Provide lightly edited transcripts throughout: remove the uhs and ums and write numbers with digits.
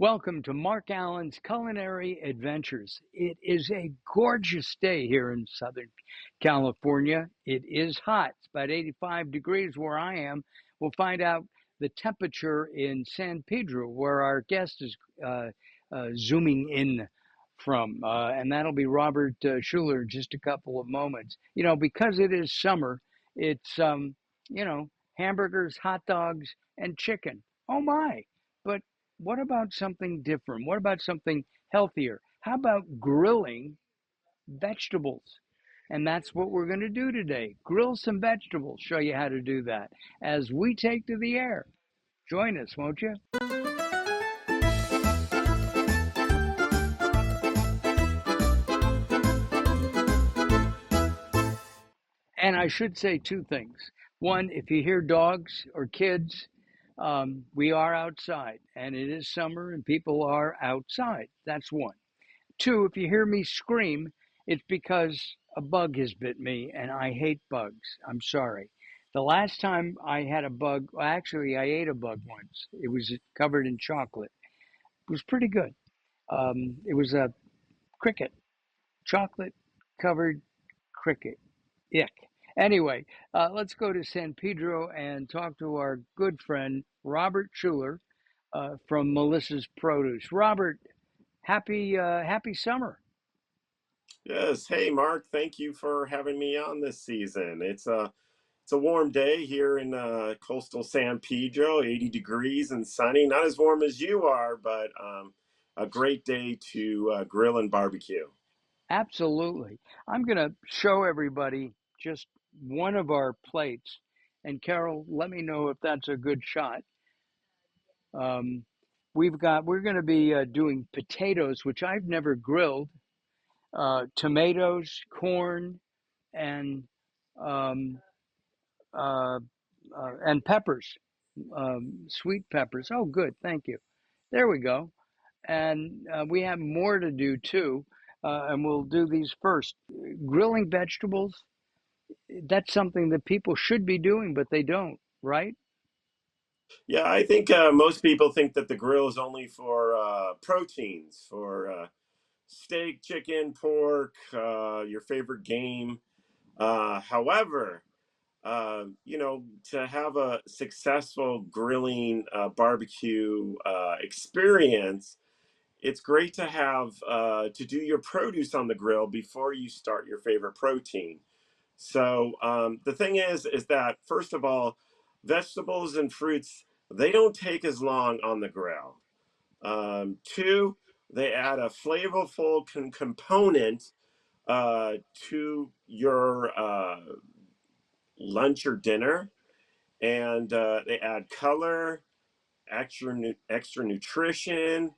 Welcome to Mark Alyn's Culinary Adventures. It is a gorgeous day here in Southern California. It is hot. It's about 85 degrees where I am. We'll find out the temperature in San Pedro, where our guest is zooming in from. And that'll be Robert Schueller in just a couple of moments. You know, because it is summer, it's, hamburgers, hot dogs, and chicken. Oh my. But what about something different? What about something healthier? How about grilling vegetables? And that's what we're going to do today. Grill some vegetables, show you how to do that as we take to the air. Join us, won't you? And I should say two things. One, if you hear dogs or kids, we are outside and it is summer and people are outside. That's one. Two, if you hear me scream, it's because a bug has bit me and I hate bugs. I'm sorry. The last time I had a bug, well, actually, I ate a bug once. It was covered in chocolate. It was pretty good. It was a cricket, chocolate covered cricket. Ick. Anyway, let's go to San Pedro and talk to our good friend, Robert Schueller from Melissa's Produce. Robert, happy summer. Yes. Hey, Mark. Thank you for having me on this season. It's a warm day here in coastal San Pedro, 80 degrees and sunny. Not as warm as you are, but a great day to grill and barbecue. Absolutely. I'm going to show everybody just one of our plates. And Carol, let me know if that's a good shot. Um, we're going to be doing potatoes, which I've never grilled, tomatoes, corn, and um, uh, and peppers, sweet peppers. Oh, good. Thank you. There we go. And we have more to do too. And we'll do these first. Grilling vegetables, that's something that people should be doing, but they don't, right? Yeah, I think most people think that the grill is only for proteins, for steak, chicken, pork, your favorite game. However, to have a successful grilling barbecue experience, it's great to have to do your produce on the grill before you start your favorite protein. So the thing is that first of all, vegetables and fruits, they don't take as long on the grill. Two, they add a flavorful component to your lunch or dinner, and they add color, extra nutrition,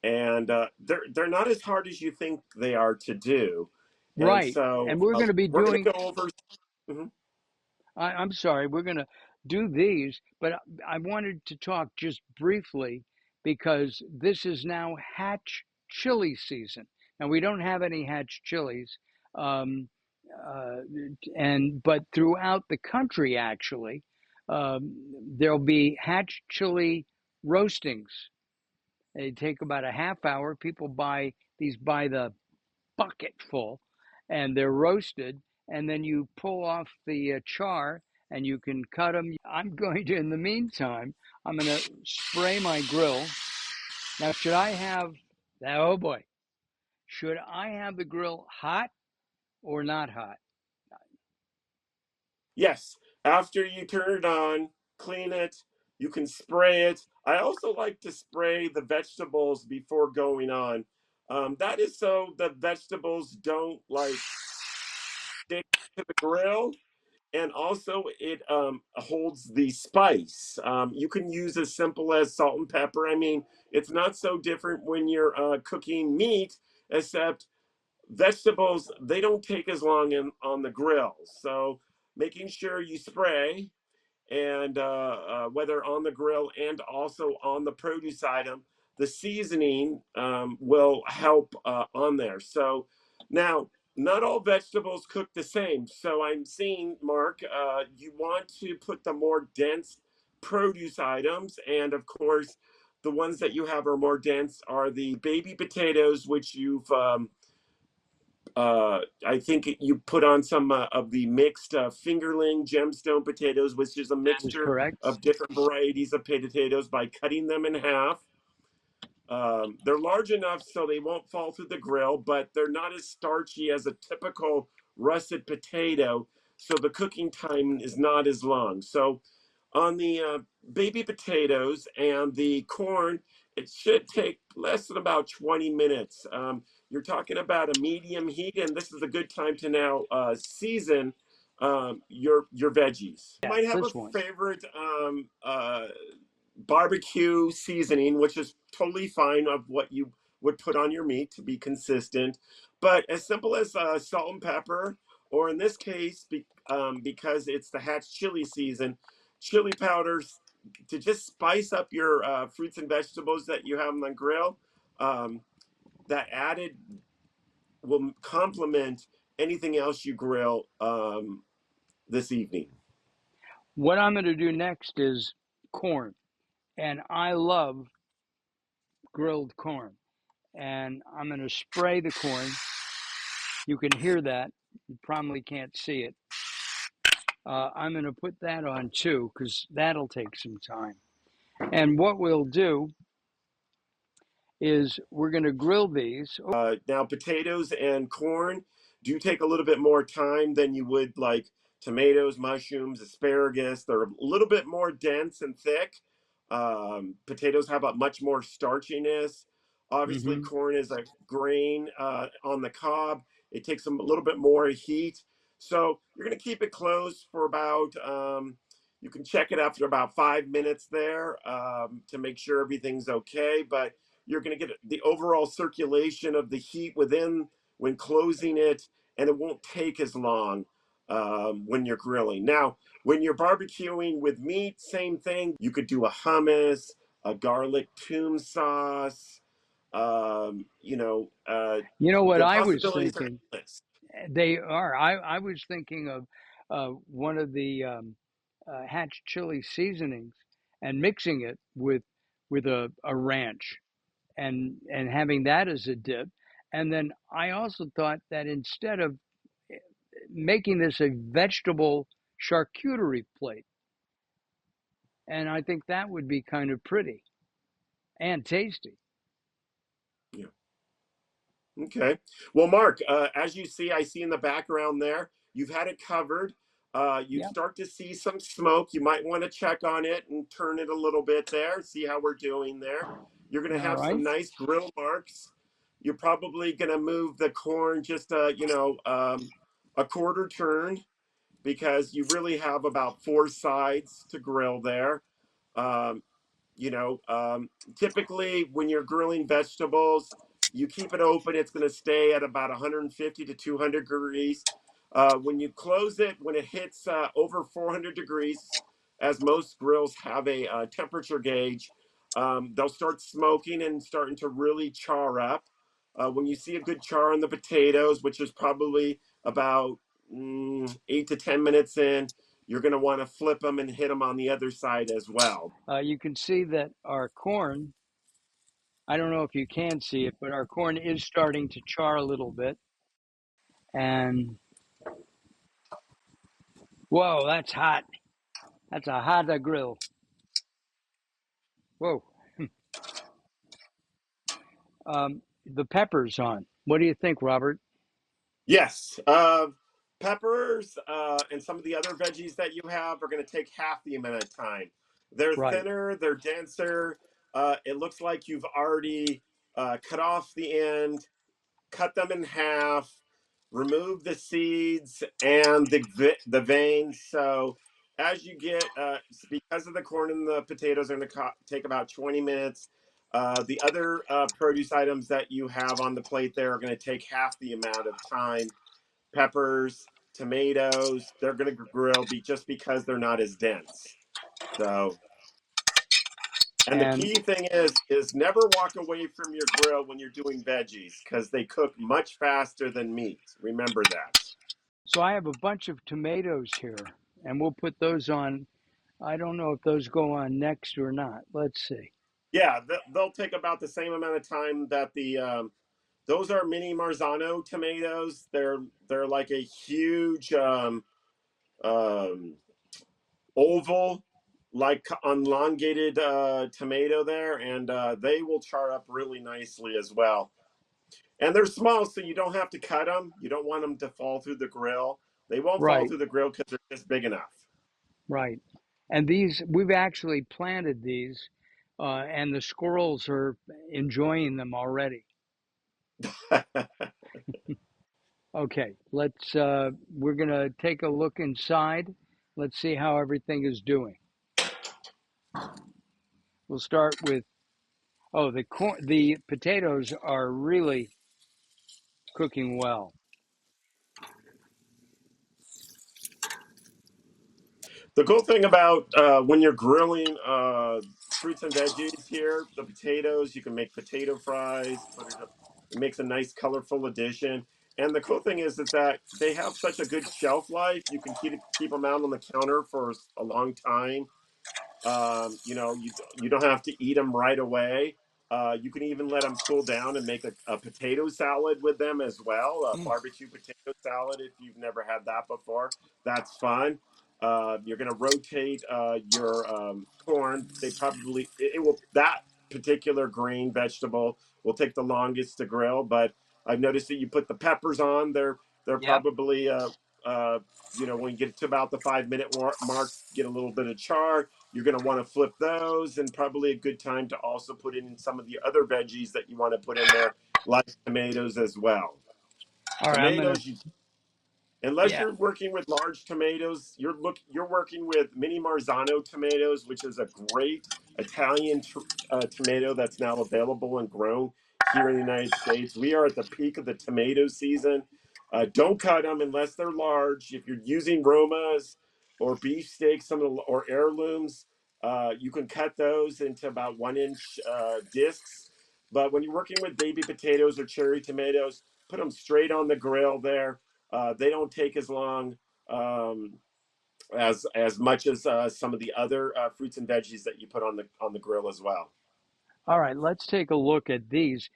and they're not as hard as you think they are to do. And Right. so And we're going to be we're going doing, to go over. Mhm. I'm sorry, we're going to do these, but I wanted to talk just briefly because this is now hatch chili season. Now, we don't have any hatch chilies. Um, uh, but throughout the country, actually, there'll be hatch chili roastings. They take about a half hour. People buy these by the bucket full, and they're roasted. And then you pull off the char, and you can cut them. I'm going to, in the meantime, I'm going to spray my grill. Now, should I have? Oh boy, should I have the grill hot or not hot? Yes, after you turn it on, clean it. You can spray it. I also like to spray the vegetables before going on. That is so the vegetables don't like stick to the grill, and also it holds the spice. You can use as simple as salt and pepper. I mean, it's not so different when you're cooking meat, except vegetables, they don't take as long on the grill. So making sure you spray, and whether on the grill and also on the produce item, the seasoning will help on there. So now, not all vegetables cook the same. So I'm seeing, Mark, you want to put the more dense produce items, and of course, the ones that you have are more dense are the baby potatoes, which you've I think you put on some of the mixed fingerling gemstone potatoes, which is a That is mixture correct. of different varieties of potatoes by cutting them in half. They're large enough so they won't fall through the grill, but they're not as starchy as a typical russet potato, so the cooking time is not as long. So, on the baby potatoes and the corn, it should take less than about 20 minutes. You're talking about a medium heat, and this is a good time to now season your veggies. You Yeah, might have a this one. favorite barbecue seasoning, which is totally fine of what you would put on your meat to be consistent. But as simple as salt and pepper, or in this case, because it's the Hatch chili season, chili powders to just spice up your fruits and vegetables that you have on the grill. Um, that added will complement anything else you grill this evening. What I'm going to do next is corn. And I love grilled corn. And I'm going to spray the corn. You can hear that. You probably can't see it. I'm going to put that on too, because that'll take some time. And what we'll do is we're going to grill these. Now, potatoes and corn do take a little bit more time than you would like tomatoes, mushrooms, asparagus. They're a little bit more dense and thick. Potatoes have a much more starchiness. Obviously, Mm-hmm. corn is a grain on the cob. It takes a little bit more heat. So you're going to keep it closed for about, you can check it after about 5 minutes there to make sure everything's okay. But you're going to get the overall circulation of the heat within when closing it, and it won't take as long when you're grilling. Now, when you're barbecuing with meat, same thing. You could do a hummus, a garlic toom sauce. You know what The I was possibilities are thinking? endless. They are. I was thinking of one of the Hatch chili seasonings and mixing it with a ranch and having that as a dip. And then I also thought that instead of making this a vegetable charcuterie plate, and I think that would be kind of pretty and tasty. Yeah. Okay. Well, Mark, as you see, I see in the background there, you've had it covered. You Yeah. start to see some smoke. You might want to check on it and turn it a little bit there, see how we're doing there. You're going to All have right. some nice grill marks. You're probably going to move the corn just, a quarter turn because you really have about four sides to grill there. Um, you know, typically when you're grilling vegetables, you keep it open. It's going to stay at about 150 to 200 degrees. When you close it, when it hits over 400 degrees, as most grills have a temperature gauge, they'll start smoking and starting to really char up. When you see a good char on the potatoes, which is probably about 8 to 10 minutes in, you're going to want to flip them and hit them on the other side as well. You can see that our corn, I don't know if you can see it, but our corn is starting to char a little bit. And whoa, that's hot. That's a hot grill. Whoa. The pepper's on. What do you think, Robert? Yes. Peppers and some of the other veggies that you have are going to take half the amount of time. They're Right. thinner, they're denser. It looks like you've already cut off the end, cut them in half, remove the seeds and the veins. So as you get, because of the corn and the potatoes are going to take about 20 minutes. The other produce items that you have on the plate there are going to take half the amount of time. Peppers, tomatoes, they're going to grill just because they're not as dense. So, and the And key thing is never walk away from your grill when you're doing veggies because they cook much faster than meat. Remember that. so I have a bunch of tomatoes here, and we'll put those on. I don't know if those go on next or not. Let's see. Yeah, they'll take about the same amount of time that the those are mini Marzano tomatoes. They're like a huge um, oval, like elongated tomato there, and they will char up really nicely as well. And they're small, so you don't have to cut them. You don't want them to fall through the grill. They won't fall Right, through the grill because they're just big enough. right. And these, we've actually planted these, and the squirrels are enjoying them already. Okay, we're gonna take a look inside. Let's see how everything is doing. We'll start with, oh, the potatoes are really cooking well. The cool thing about when you're grilling fruits and veggies here, the potatoes, you can make potato fries, it makes a nice colorful addition. And the cool thing is that they have such a good shelf life. You can keep them out on the counter for a long time. You don't have to eat them right away. You can even let them cool down and make a potato salad with them as well, a Mm, barbecue potato salad if you've never had that before. That's fun. You're going to rotate your corn. It will that particular grain vegetable will take the longest to grill, but I've noticed that you put the peppers on. They're yep. probably uh, when you get to about the 5 minute mark, get a little bit of char. You're going to want to flip those, and probably a good time to also put in some of the other veggies that you want to put in there, like tomatoes as well. All right, I'm gonna, Tomatoes, unless yeah. you're working with large tomatoes, you're working with mini Marzano tomatoes, which is a great Italian tomato that's now available and grown here in the United States. We are at the peak of the tomato season. Don't cut them unless they're large. If you're using Romas or beef steaks, or heirlooms, you can cut those into about 1 inch discs. But when you're working with baby potatoes or cherry tomatoes, put them straight on the grill there. They don't take as long, um, as much as some of the other fruits and veggies that you put on the grill as well. All right, let's take a look at these.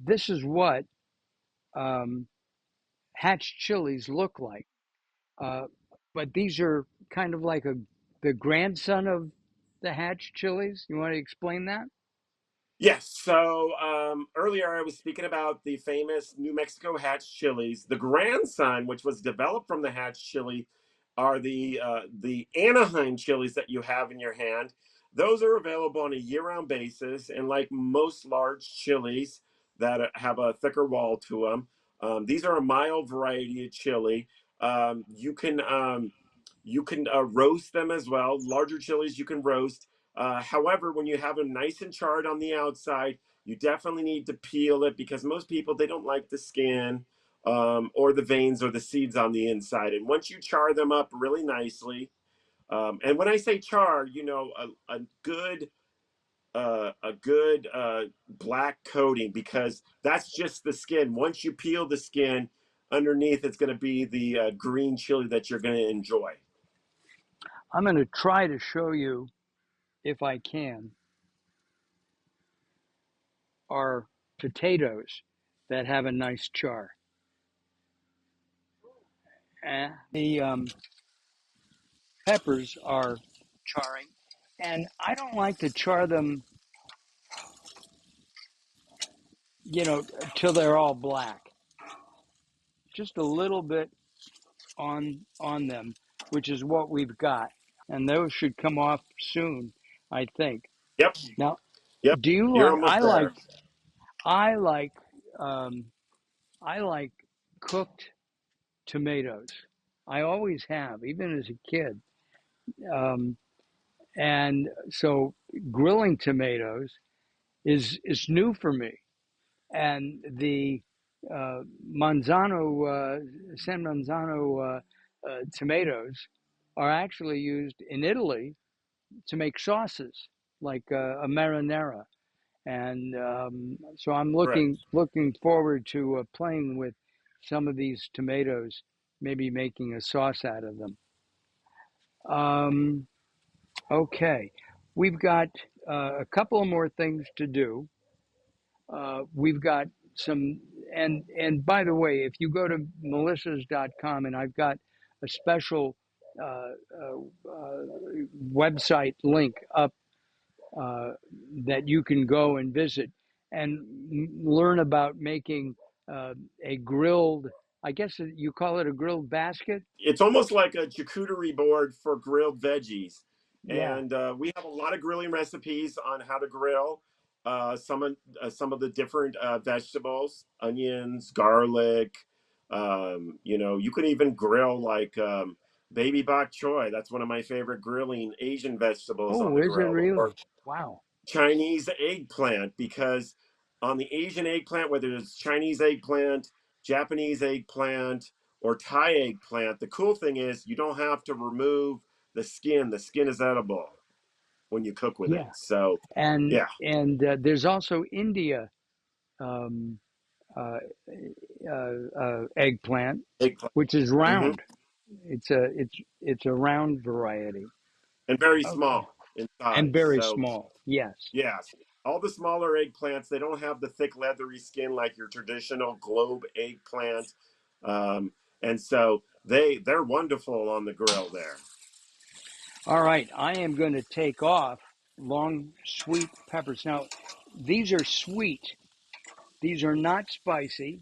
This is what um, hatch chilies look like. Uh, but these are kind of like the grandson of the hatch chilies. You want to explain that? Yes. So earlier I was speaking about the famous New Mexico Hatch chilies. The grandson, which was developed from the Hatch chili, are the Anaheim chilies that you have in your hand. Those are available on a year-round basis, and like most large chilies that have a thicker wall to them, these are a mild variety of chili. You can roast them as well. Larger chilies you can roast. However, when you have them nice and charred on the outside, you definitely need to peel it because most people they don't like the skin or the veins or the seeds on the inside. And once you char them up really nicely, and when I say char, a good black coating because that's just the skin. Once you peel the skin, underneath it's going to be the green chili that you're going to enjoy. I'm going to try to show you, if I can, are potatoes that have a nice char. The peppers are charring, and I don't like to char them, till they're all black. Just a little bit on them, which is what we've got, and those should come off soon, I think. Yep. Now, Yep, do you you're like? almost there. I like um, I like cooked tomatoes. I always have, even as a kid. Um, and so grilling tomatoes is new for me. And the San Manzano tomatoes are actually used in Italy to make sauces like a marinara. And so I'm Correct. looking forward to playing with some of these tomatoes, maybe making a sauce out of them. Um, okay, we've got. a couple of more things to do. We've got some, and by the way, if you go to melissas.com, and I've got a special uh, uh, uh, website link up uh, that you can go and visit and learn about making a grilled, I guess you call it a grilled basket. It's almost like a charcuterie board for grilled veggies. Yeah. And we have a lot of grilling recipes on how to grill some of the different vegetables, onions, garlic. You can even grill like baby bok choy. That's one of my favorite grilling Asian vegetables on Oh, the is it grill. Or really? Wow. Chinese eggplant, because on the Asian eggplant, whether it's Chinese eggplant, Japanese eggplant, or Thai eggplant, the cool thing is you don't have to remove the skin. The skin is edible when you cook with it. Yeah. So, And yeah, there's also India um, uh, eggplant, eggplant. which is Hmm. round. It's a round variety. And very Okay. small in And size. very So, small. Yes. yes, all the smaller eggplants, they don't have the thick leathery skin like your traditional globe eggplant. Um, and so they're wonderful on the grill there. All right. I am going to take off long sweet peppers. Now, these are sweet. These are not spicy.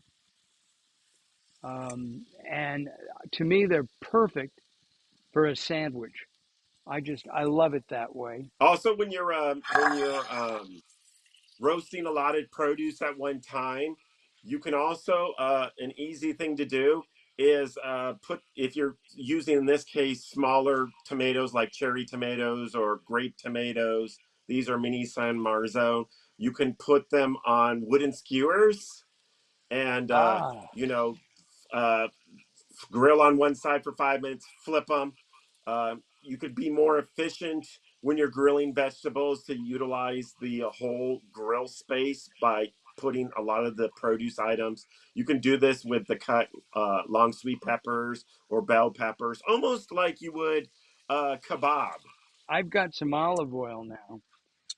And to me, they're perfect for a sandwich. I love it that way. Also, when you're roasting a lot of produce at one time, you can also an easy thing to do is put, if you're using in this case smaller tomatoes like cherry tomatoes or grape tomatoes. These are mini San Marzo. You can put them on wooden skewers and Ah, you know uh, grill on one side for 5 minutes, flip them. You could be more efficient when you're grilling vegetables to utilize the whole grill space by putting a lot of the produce items. You can do this with the cut long sweet peppers or bell peppers, almost like you would kebab. I've got some olive oil now,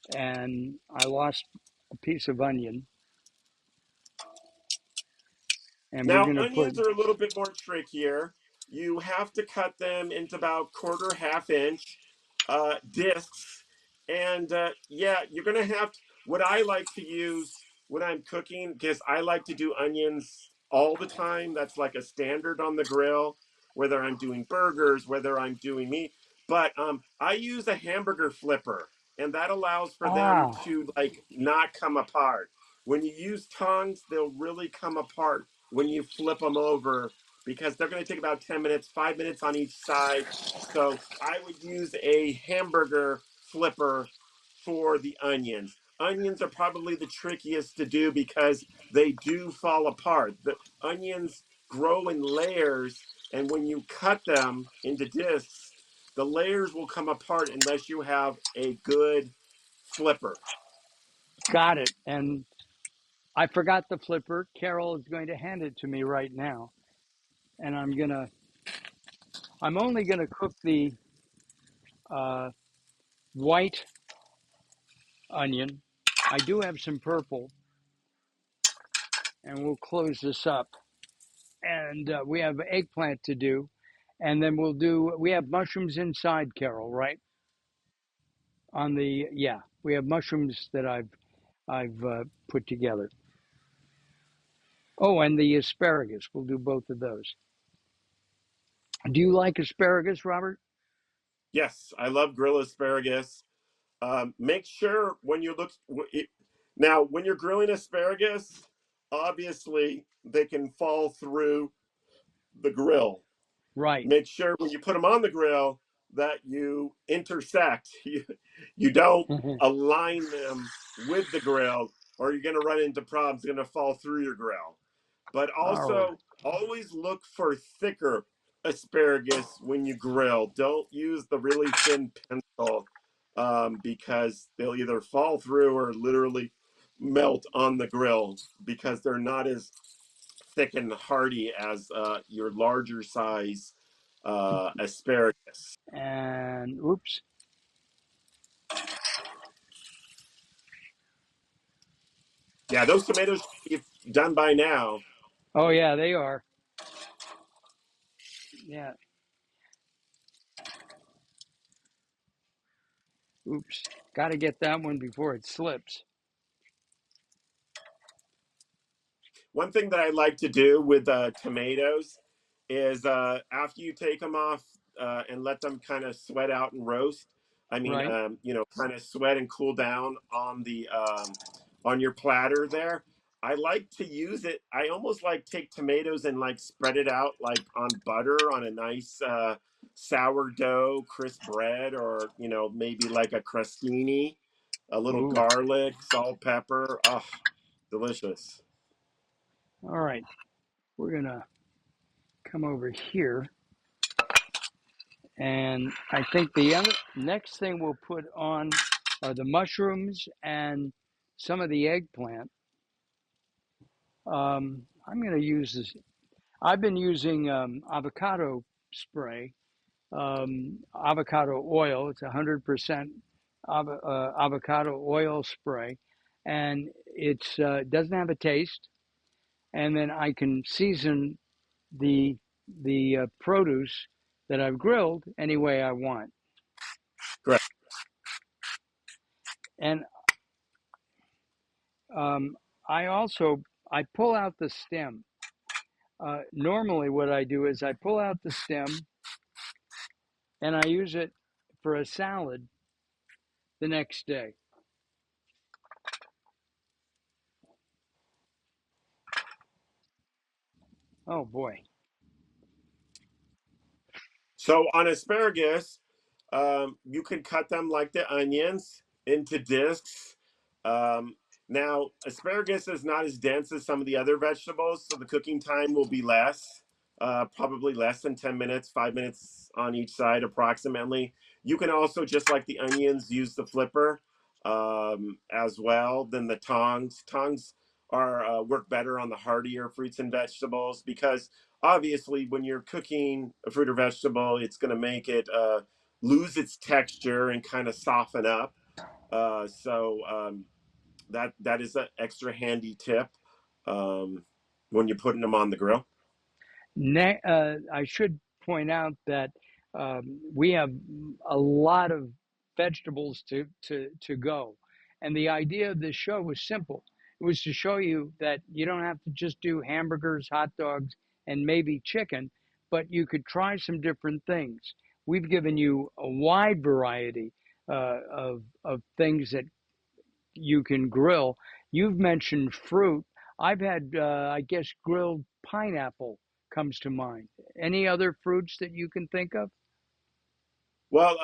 and I lost a piece of onion, and we're Now, going to put. onions are a little bit more trickier. You have to cut them into about quarter half inch discs. And yeah, you're going to have to. What I like to use when I'm cooking, because I like to do onions all the time, that's like a standard on the grill, whether I'm doing burgers, whether I'm doing meat. But I use a hamburger flipper, and that allows for them Ah, to like not come apart. When you use tongs, they'll really come apart when you flip them over, because they're going to take about 10 minutes, 5 minutes on each side. So I would use a hamburger flipper for the onions. Onions are probably the trickiest to do because they do fall apart. The onions grow in layers, and when you cut them into discs, the layers will come apart unless you have a good flipper. got it. And I forgot the flipper. Carol is going to hand it to me right now, and I'm only gonna cook the uh, white onion. I do have some purple, and we'll close this up. And we have eggplant to do, and then we have mushrooms inside, Carol, right? On the, yeah, we have mushrooms that I've put together. Oh, and the asparagus. We'll do both of those. Do you like asparagus, Robert? Yes, I love grilled asparagus. Make sure when you look now when you're grilling asparagus, obviously they can fall through the grill. Right. Make sure when you put them on the grill that you intersect. You don't align them with the grill, or you're going to run into problems. They're going to fall through your grill. But Oh, also, always look for thicker asparagus when you grill. Don't use the really thin pencil, because they'll either fall through or literally melt on the grill because they're not as thick and hearty as your larger size asparagus. and oops. Yeah, those tomatoes should be done by now. Oh yeah, they are. Yeah. Oops. Got to get that one before it slips. One thing that I like to do with tomatoes is after you take them off and let them kind of sweat out and roast. I mean, Right. kind of sweat and cool down on your platter there. I like to use it. I almost like take tomatoes and like spread it out like on butter on a nice sourdough crisp bread, or maybe like a crostini, a little Ooh. garlic, salt, pepper. Oh, delicious. All right. We're gonna come over here, and I think the other next thing we'll put on are the mushrooms and some of the eggplant. I'm gonna use this. I've been using avocado spray, avocado oil. It's 100% avocado oil spray, and it's doesn't have a taste. And then I can season the produce that I've grilled any way I want. Correct. And um, I pull out the stem. Normally, what I do is I pull out the stem and I use it for a salad the next day. Oh boy. So on asparagus, you can cut them like the onions into discs. Um, Now, asparagus is not as dense as some of the other vegetables, so the cooking time will be less, probably less than 10 minutes, 5 minutes on each side approximately. You can also, just like the onions, use the flipper as well than the tongs. Tongs are work better on the heartier fruits and vegetables because obviously when you're cooking a fruit or vegetable, it's going to make it lose its texture and kind of soften up. So that is an extra handy tip um, when you're putting them on the grill. I should point out that we have a lot of vegetables to go. And the idea of this show was simple. It was to show you that you don't have to just do hamburgers, hot dogs, and maybe chicken, but you could try some different things. We've given you a wide variety of things that you can grill. You've mentioned fruit. I've had, I guess, grilled pineapple comes to mind. Any other fruits that you can think of? Well,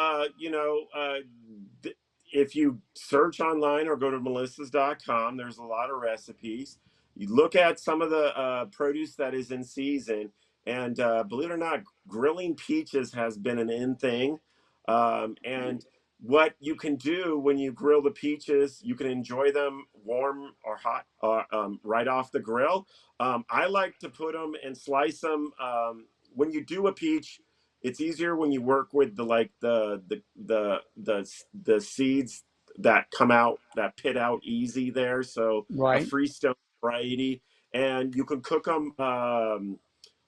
if you search online or go to melissas.com, there's a lot of recipes. You look at some of the produce that is in season, and believe it or not, grilling peaches has been an in thing. And what you can do when you grill the peaches, you can enjoy them warm or hot, right off the grill. I like to put them and slice them. When you do a peach, it's easier when you work with the seeds that come out, that pit out easy there. So a Right, freestone variety, and you can cook them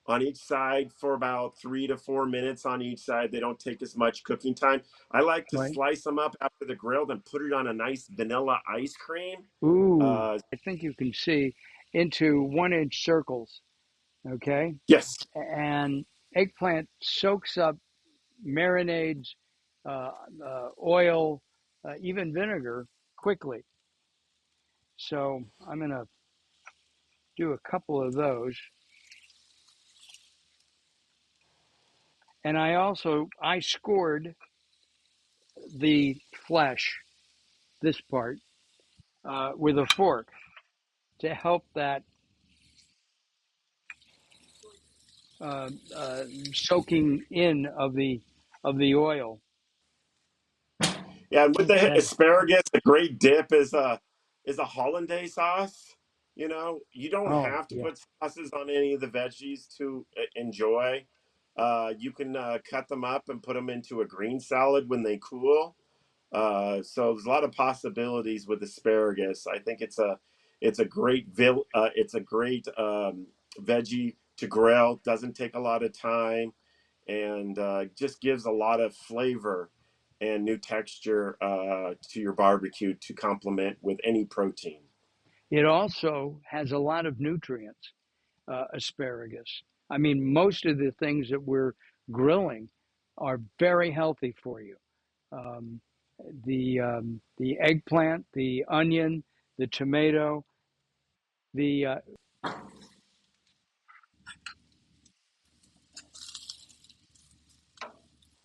on each side for about 3 to 4 minutes on each side. They don't take as much cooking time. I like to right. slice them up after the grill, then put it on a nice vanilla ice cream. Ooh, uh I think you can see into 1 inch circles. Okay. yes. And eggplant soaks up marinades, oil, even vinegar quickly. So I'm going to do a couple of those. And I scored the flesh, this part, with a fork to help that uh, uh, soaking in of the oil. Yeah, and with the And asparagus, a great dip is a hollandaise sauce. You don't oh have to yeah, put sauces on any of the veggies to enjoy. You can cut them up and put them into a green salad when they cool. So there's a lot of possibilities with asparagus. I think It's a great veggie to grill. Doesn't take a lot of time, and just gives a lot of flavor and new texture to your barbecue to complement with any protein. It also has a lot of nutrients, asparagus. I mean, most of the things that we're grilling are very healthy for you. Um, the eggplant, the onion, the tomato, the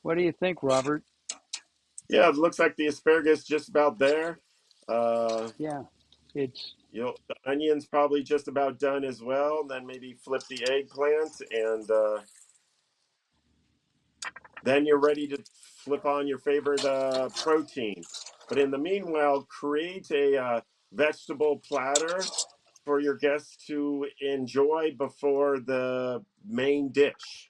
what do you think, Robert? Yeah, it looks like the asparagus just about there. Uh, Yeah, it's the onion's probably just about done as well. Then maybe flip the eggplant, and then you're ready to flip on your favorite protein. But in the meanwhile, create a vegetable platter for your guests to enjoy before the main dish.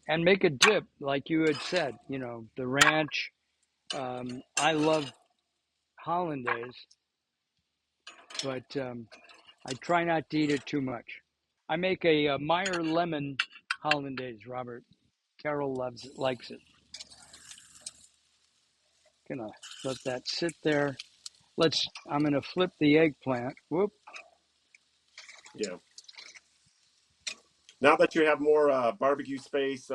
and make a dip like you had said. You know, the ranch. I love hollandaise, but I try not to eat it too much. I make a Meyer lemon hollandaise, Robert. Carole loves it, likes it. Gonna let that sit there. I'm gonna flip the eggplant. Whoop. Yeah. Now that you have more barbecue space,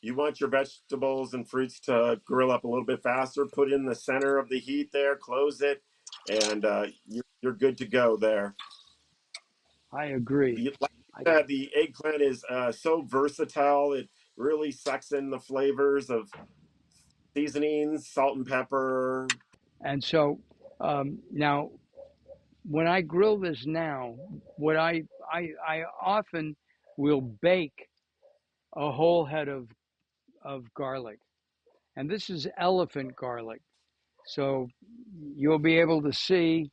you want your vegetables and fruits to grill up a little bit faster. Put it in the center of the heat there, close it, and you're good to go there. I agree. Like I, I said, the eggplant is so versatile. It really sucks in the flavors of seasonings, salt and pepper. and so now, when I grill this now, what I often will bake a whole head of garlic, and this is elephant garlic. So you'll be able to see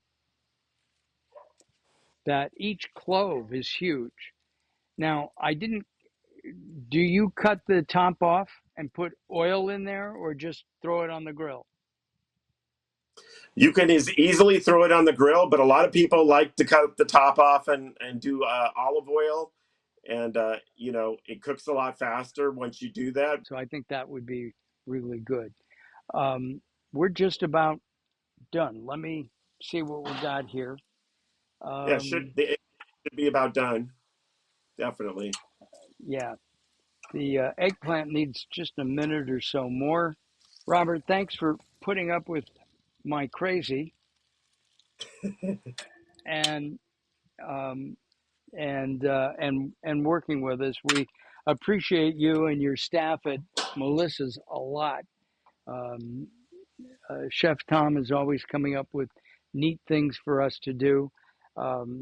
that each clove is huge. Now, I didn't. Do you cut the top off and put oil in there, or just throw it on the grill? You can easily throw it on the grill, but a lot of people like to cut the top off and do olive oil, and it cooks a lot faster once you do that. So I think that would be really good. We're just about done. Let me see what we got here. Yeah, Um, the egg should be about done. Definitely. yeah, the eggplant needs just a minute or so more. Robert, thanks for putting up with my crazy and um, and working with us. We appreciate you and your staff at Melissa's a lot. Um, Chef Tom is always coming up with neat things for us to do.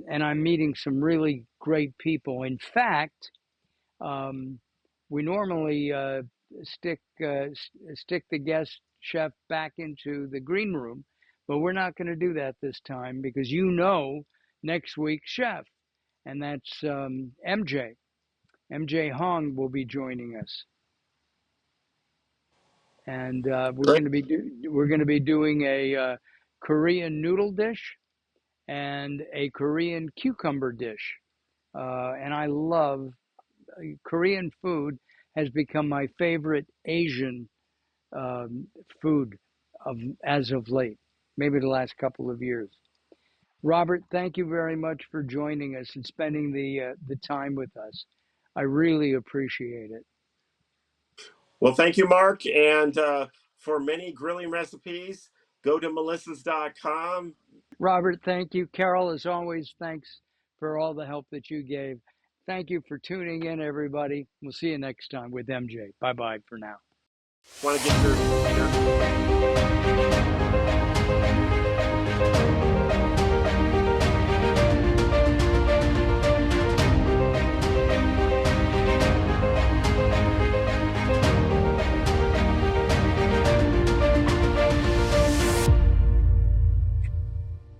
And I'm meeting some really great people. In fact, um, we normally stick the guest chef back into the green room, but we're not going to do that this time because next week's chef, and that's MJ. MJ Hong will be joining us, and Great. we're going to be doing a Korean noodle dish and a Korean cucumber dish. And I love Korean food has become my favorite Asian um, food of as of late, maybe the last couple of years. Robert, thank you very much for joining us and spending the time with us. I really appreciate it. Well, thank you, Mark. And for many grilling recipes, go to melissas.com. Robert, thank you. Carole, as always, thanks for all the help that you gave. Thank you for tuning in, everybody. We'll see you next time with MJ. Bye bye for now. Want to get your